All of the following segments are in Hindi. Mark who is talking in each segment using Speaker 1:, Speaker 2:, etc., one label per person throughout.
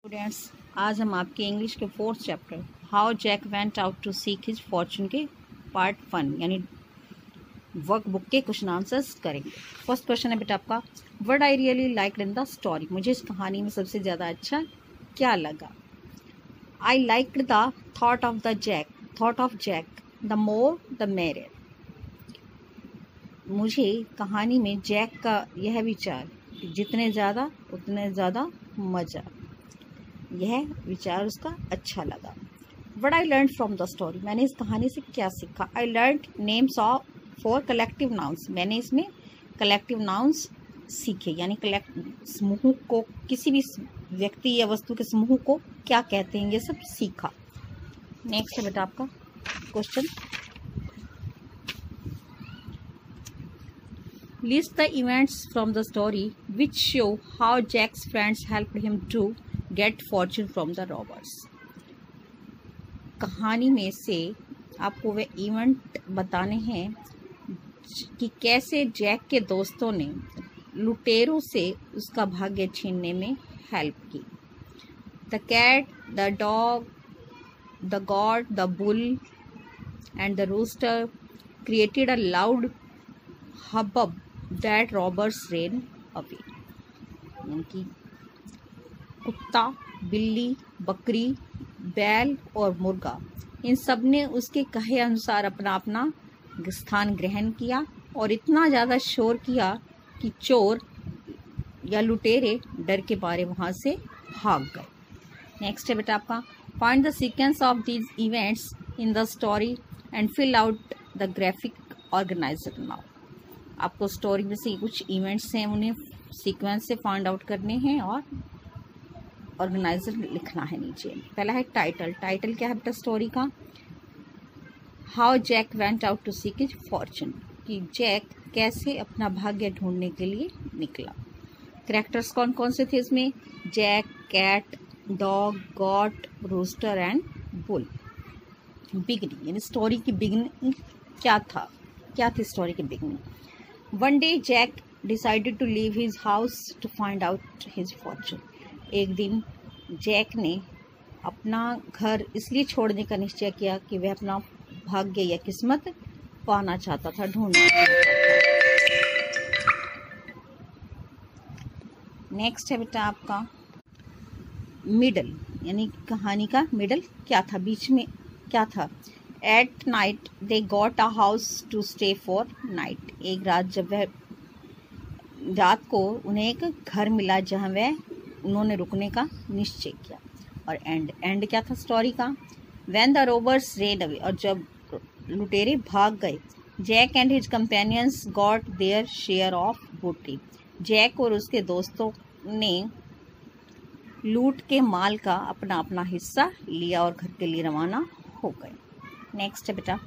Speaker 1: स्टूडेंट्स, आज हम आपके इंग्लिश के 4th chapter how Jack went out to seek his fortune के पार्ट 1 यानी वर्क बुक के क्वेश्चन आंसर्स करेंगे। फर्स्ट क्वेश्चन है बेटा आपका, what I really liked in the story. मुझे इस कहानी में सबसे ज़्यादा अच्छा क्या लगा। I liked the thought of Jack the more the merrier. मुझे कहानी में जैक का यह विचार कि जितने ज़्यादा उतने ज़्यादा मज़ा, यह विचार उसका अच्छा लगा। What I learned from the story, मैंने इस कहानी से क्या सीखा। I learned names for collective nouns, मैंने इसमें collective nouns सीखे यानी समूह को, किसी भी व्यक्ति या वस्तु के समूह को क्या कहते हैं, ये सब सीखा। नेक्स्ट है बेटा आपका question, list the events from the story which show how Jack's friends helped him to get fortune from the robbers। कहानी में से आपको वे इवेंट बताने हैं कि कैसे जैक के दोस्तों ने लुटेरों से उसका भाग्य छीनने में हेल्प की। The cat, the dog, the god, the bull and the rooster created a loud hubbub that robbers ran away. यानी कि कुत्ता, बिल्ली, बकरी, बैल और मुर्गा, इन सब ने उसके कहे अनुसार अपना अपना स्थान ग्रहण किया और इतना ज़्यादा शोर किया कि चोर या लुटेरे डर के मारे वहाँ से भाग गए। नेक्स्ट है बेटा आपका, find the sequence of these events in the story and fill out the graphic organizer now. आपको स्टोरी में से कुछ इवेंट्स हैं, उन्हें सीक्वेंस से फाइंड आउट करने हैं और ऑर्गेनाइजर लिखना है नीचे। पहला है टाइटल। टाइटल क्या है बेटा स्टोरी का? How Jack went out to seek his fortune, कि जैक कैसे अपना भाग्य ढूंढने के लिए निकला। कैरेक्टर्स कौन कौन से थे इसमें? Jack, cat, dog, goat, rooster and bull. Beginning यानी स्टोरी की बिगनिंग क्या था, क्या थी स्टोरी की beginning? One day Jack decided to leave his house to find out his fortune. एक दिन जैक ने अपना घर इसलिए छोड़ने का निश्चय किया कि वह अपना भाग्य या किस्मत पाना चाहता था, ढूंढना चाहता था। नेक्स्ट है बेटा आपका मिडल, यानी कहानी का मिडल क्या था, बीच में क्या था? At night they got a house to stay for night. एक रात जब वह रात को उन्हें एक घर मिला जहां वह उन्होंने रुकने का निश्चय किया। और एंड क्या था स्टोरी का? When the robbers ran away, और जब लुटेरे भाग गए, Jack and his companions got their share of booty. Jack और उसके दोस्तों ने लूट के माल का अपना अपना हिस्सा लिया और घर के लिए रवाना हो गए। नेक्स्ट है बेटा,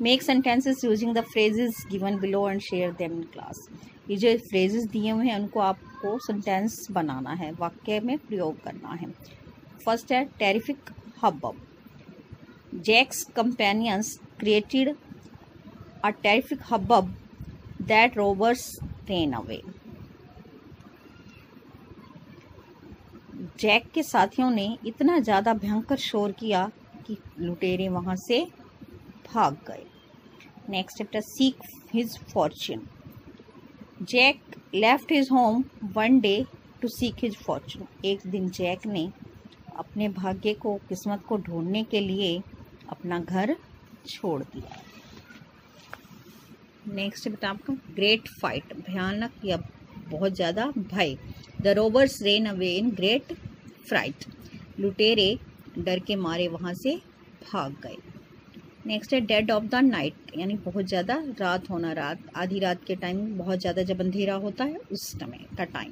Speaker 1: make sentences using the phrases given below and share them in class. ये जो फ्रेजेस दिए हुए हैं उनको आपको सेंटेंस बनाना है, वाक्य में प्रयोग करना है। फर्स्ट है terrific hubbub. Jack's companions created a terrific hubbub that robbers ran away. Jack के साथियों ने इतना ज़्यादा भयंकर शोर किया कि लुटेरे वहाँ से भाग गए। Next chapter, seek his fortune. Jack left his home one day to seek his fortune. एक दिन जैक ने अपने भाग्य को, किस्मत को ढूंढने के लिए अपना घर छोड़ दिया। नेक्स्ट बेटा आपका ग्रेट फाइट, भयानक या बहुत ज़्यादा भय। The robbers ran away in great fright. लुटेरे डर के मारे वहाँ से भाग गए। नेक्स्ट है डेड ऑफ द नाइट, यानी बहुत ज़्यादा रात होना, रात आधी रात के टाइम, बहुत ज़्यादा जब अंधेरा होता है उस समय का time.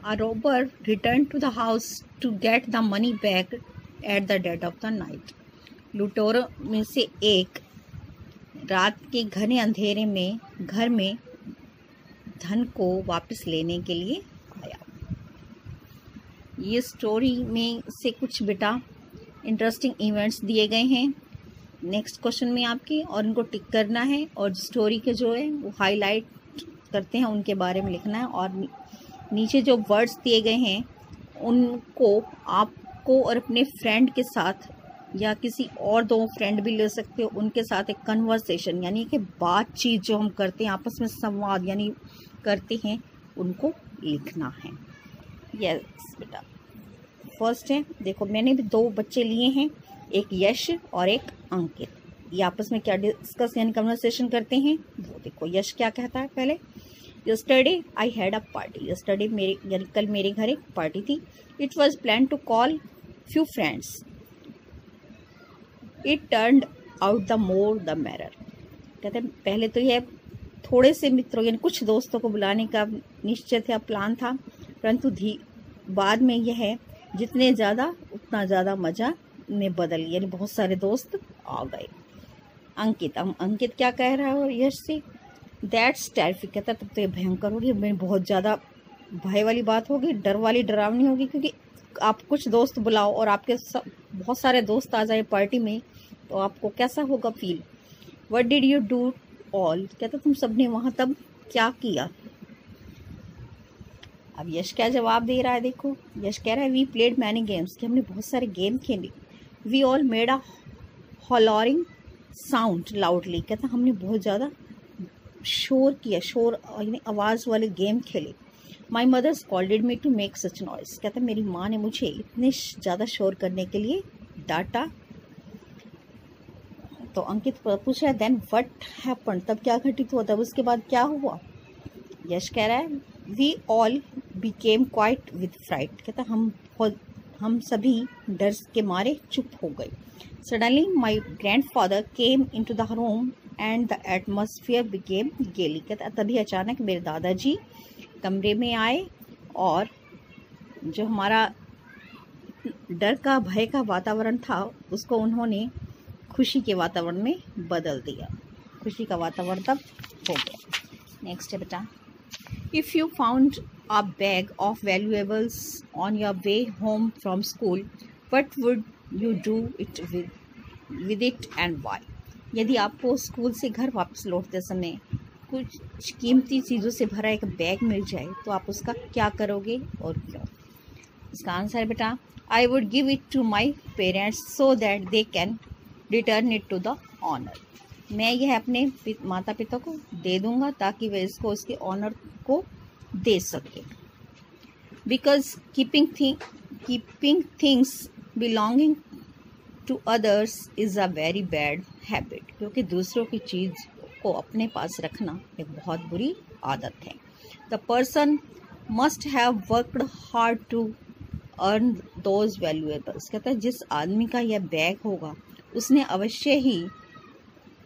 Speaker 1: A robber return to the house to get the money back at the dead of the night. लुटेरों में से एक रात के घने अंधेरे में घर में धन को वापस लेने के लिए आया। ये स्टोरी में से कुछ बेटा इंटरेस्टिंग इवेंट्स दिए गए हैं नेक्स्ट क्वेश्चन में आपके, और इनको टिक करना है और स्टोरी के जो है वो हाईलाइट करते हैं उनके बारे में लिखना है। और नीचे जो वर्ड्स दिए गए हैं उनको आपको और अपने फ्रेंड के साथ या किसी और 2 फ्रेंड भी ले सकते हो, उनके साथ एक कन्वर्सेशन यानी कि बातचीत जो हम करते हैं आपस में संवाद यानी करते हैं, उनको लिखना है। यस बेटा, फर्स्ट है, देखो मैंने भी 2 बच्चे लिए हैं, एक यश और एक अंकित। ये आपस में क्या डिस्कस यानी कन्वर्सेशन करते हैं, वो देखो। यश क्या कहता है पहले, yesterday I had a party. Yesterday यानी कल मेरे घर एक पार्टी थी। It was plan to call few friends, it turned out the more the matter. कहते हैं पहले तो यह थोड़े से मित्रों यानी कुछ दोस्तों को बुलाने का निश्चय था, प्लान था, परंतु बाद में यह जितने ज़्यादा उतना ज़्यादा मज़ा में बदल, यानी बहुत सारे दोस्त आ गए। अंकित क्या कह रहा है यश से, दैट्स टेरिफिक। कहता तब तो ये भयंकर होगी, बहुत ज़्यादा भय वाली बात होगी, डर वाली डरावनी होगी, क्योंकि आप कुछ दोस्त बुलाओ और आपके बहुत सारे दोस्त आ जाए पार्टी में, तो आपको कैसा होगा feel. What did you do all. कहता तुम सबने वहाँ तब क्या किया। अब यश क्या जवाब दे रहा है, देखो यश कह रहा है वी प्लेड मैनी गेम्स, कि हमने बहुत सारे गेम खेले। We all made a hollering sound loudly. कहता हमने बहुत ज़्यादा शोर किया, शोर यानी आवाज़ वाले गेम खेले। My mother scolded me to make such noise. कहता मेरी माँ ने मुझे इतने ज़्यादा शोर करने के लिए डांटा। तो अंकित पूछ रहा है देन व्हाट हैपन, तब क्या घटित हुआ, तब उसके बाद क्या हुआ। यश कह रहा है we all became quiet with fright. कहता हम सभी डर के मारे चुप हो गए। Suddenly my grandfather came into the room and the atmosphere became gaily. कहता तभी अचानक मेरे दादाजी कमरे में आए और जो हमारा डर का भय का वातावरण था उसको उन्होंने खुशी के वातावरण में बदल दिया। खुशी का वातावरण तब हो गया। नेक्स्ट है बेटा, if you found a bag of valuables on your way home from school, what would you do it with it and why. यदि आपको स्कूल से घर वापस लौटते समय कुछ कीमती चीज़ों से भरा एक बैग मिल जाए तो आप उसका क्या करोगे और क्यों। इसका आंसर है बेटा, I would give it to my parents so that they can return it to the owner. मैं यह अपने माता पिता को दे दूंगा ताकि वे इसको उसके ऑनर को दे सके। Because keeping things belonging to others is a very bad habit. क्योंकि दूसरों की चीज़ को अपने पास रखना एक बहुत बुरी आदत है। The person must have worked hard to earn those valuables. कहता है जिस आदमी का यह बैग होगा उसने अवश्य ही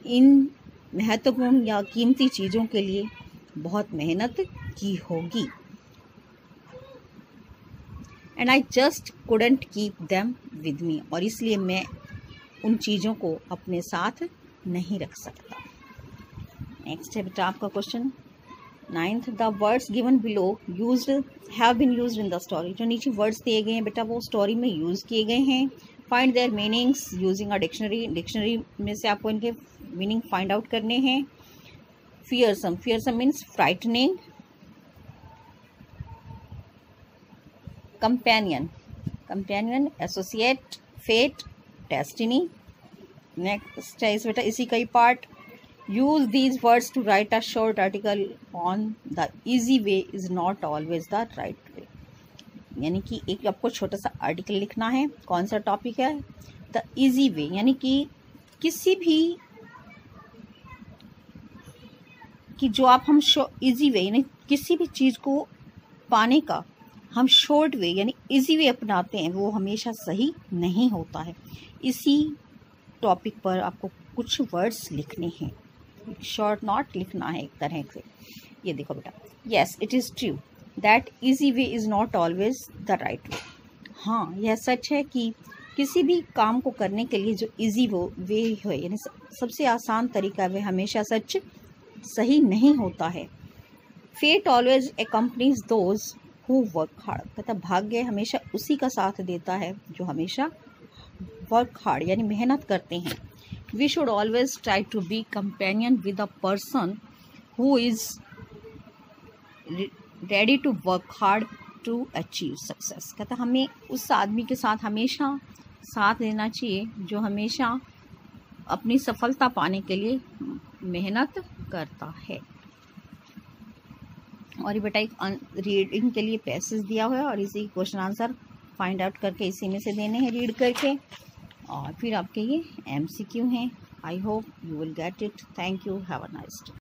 Speaker 1: इन महत्वपूर्ण या कीमती चीज़ों के लिए बहुत मेहनत की होगी। And I just couldn't keep them with me, और इसलिए मैं उन चीज़ों को अपने साथ नहीं रख सकता। नेक्स्ट है बेटा आपका question 9th, the words given below used have been used in the story. जो नीचे वर्ड्स दिए गए हैं बेटा वो स्टोरी में यूज़ किए गए हैं। Find their meanings using a dictionary. Dictionary में से आपको इनके मीनिंग फाइंड आउट करने हैं। Fearsome, fearsome means frightening. Companion, companion associate, fate, destiny. Next है इस बेटा इसी का ही part, use these words to write a short article on the easy way is not always the right way. यानी कि एक आपको छोटा सा आर्टिकल लिखना है। कौन सा टॉपिक है, द इजी वे, यानी कि किसी भी कि जो आप हम इजी वे यानी किसी भी चीज़ को पाने का हम शॉर्ट वे यानी इजी वे अपनाते हैं वो हमेशा सही नहीं होता है। इसी टॉपिक पर आपको कुछ वर्ड्स लिखने हैं, शॉर्ट नोट लिखना है एक तरह से। ये देखो बेटा, yes it is true that easy way is not always the right वे। हाँ यह सच है कि किसी भी काम को करने के लिए जो इजी वे है यानी सबसे आसान तरीका है वह हमेशा सही नहीं होता है। Fate always accompanies those who work hard. कहता भाग्य हमेशा उसी का साथ देता है जो हमेशा वर्क हार्ड यानी मेहनत करते हैं। We should always try to be companion with a person who is ready to work hard to achieve success. कहता हमें उस आदमी के साथ हमेशा साथ देना चाहिए जो हमेशा अपनी सफलता पाने के लिए मेहनत करता है। और ये बेटा एक रीडिंग के लिए पैसेज दिया हुआ है और इसी क्वेश्चन आंसर फाइंड आउट करके इसी में से देने हैं रीड करके, और फिर आपके ये MCQ हैं। I hope you will get it. Thank you, have a nice day.